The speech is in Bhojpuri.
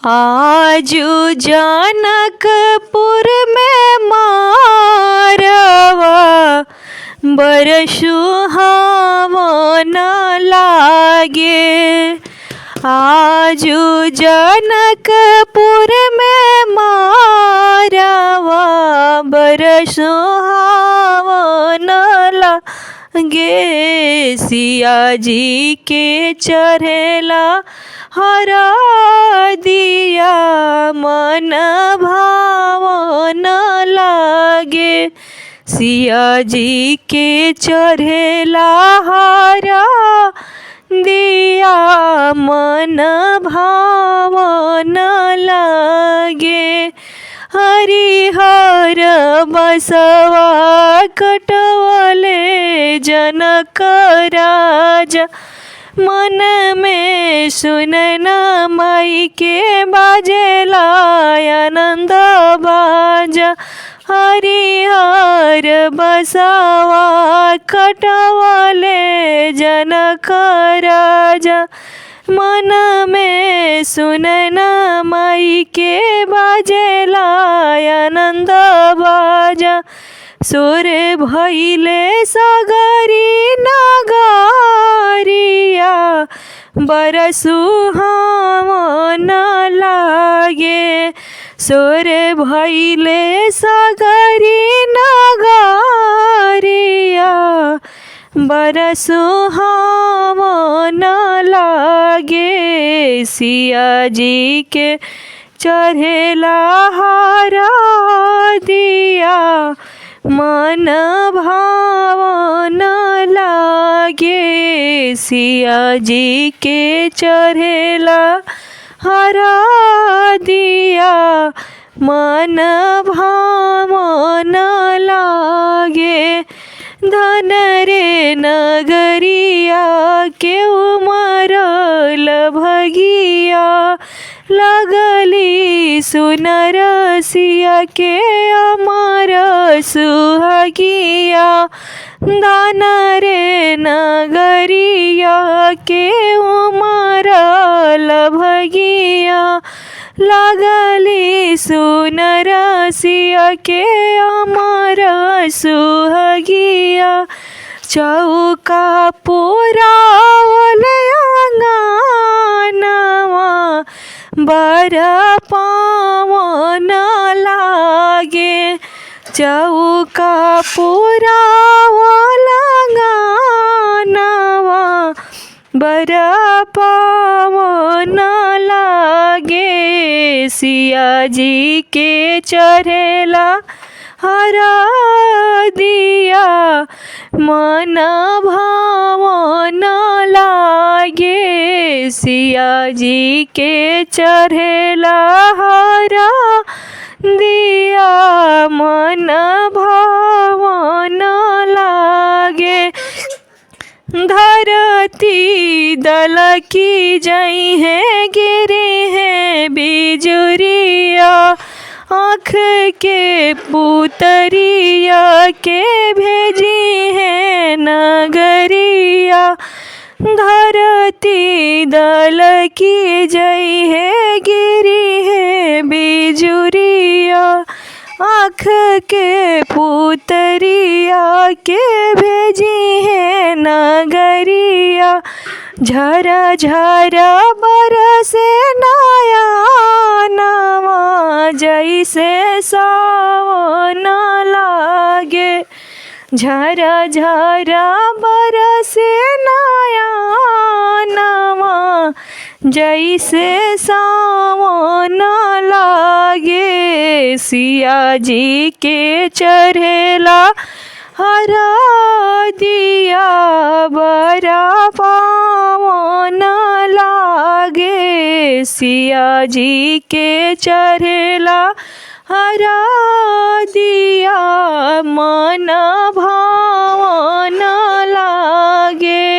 आजू जनकपुर में मारवा बड़ सुहावन लागे। आजू जनकपुर में मारवा बड़ सुहावन लागे। सिया जी के चढ़ेला हरा दिया मन भावन लागे। सिया जी के चढ़ेला हरा दिया मन भावन लागे। हरिहर बसवा कटवले जनक राजा। मन में सुनना माई के बाजेला आनंद बाजा। हरिहर बसवा कटवले जनक राजा। मन में सुनना माई के बाजेला आनंद बाजा। सुर भइले सगरी नगरिया बड़ सुहावन लागे। सुर भइले सगरी नगरिया बड़ सुहावन लागे। सिया जी के चढ़ेला हरा दिया मन भावन लागे। सिया जी के चढ़ेला हरा दिया मन भावन लागे। धन रे नगरिया के उमरल भगिया। लगली सुनर सिया के अमर सुहागिया। धन रे नगरिया के उमरल भगिया। लगली सुनर सिया के अमर सुहागिया। चौका पुरावल आंगनवा बड़ पावन लागे। चौका पुरावल आंगनवा बड़ पावन लागे। सिया जी के चढ़ेला हरा दिया मन भावन लागे। सिया जी के चढ़ेला हरा दिया मन भावन लागे। धरती दल की जई है गिरी है बिजुरिया। आँख के पुतरिया के भेजी है नगरिया। धरती दल की जई है गिरी है बिजुरिया। आँख के पुतरिया के भेजी है नगरिया। झरा झरा बरसे नया नवा जैसे सावन लागे। झरा झरा बरसे नया नवा जैसे सावन लागे। सिया जी के चढ़ेला हरा दिया बड़ा पावन लागे। सिया जी के चढ़ेला हरा दिया मन भावन लागे।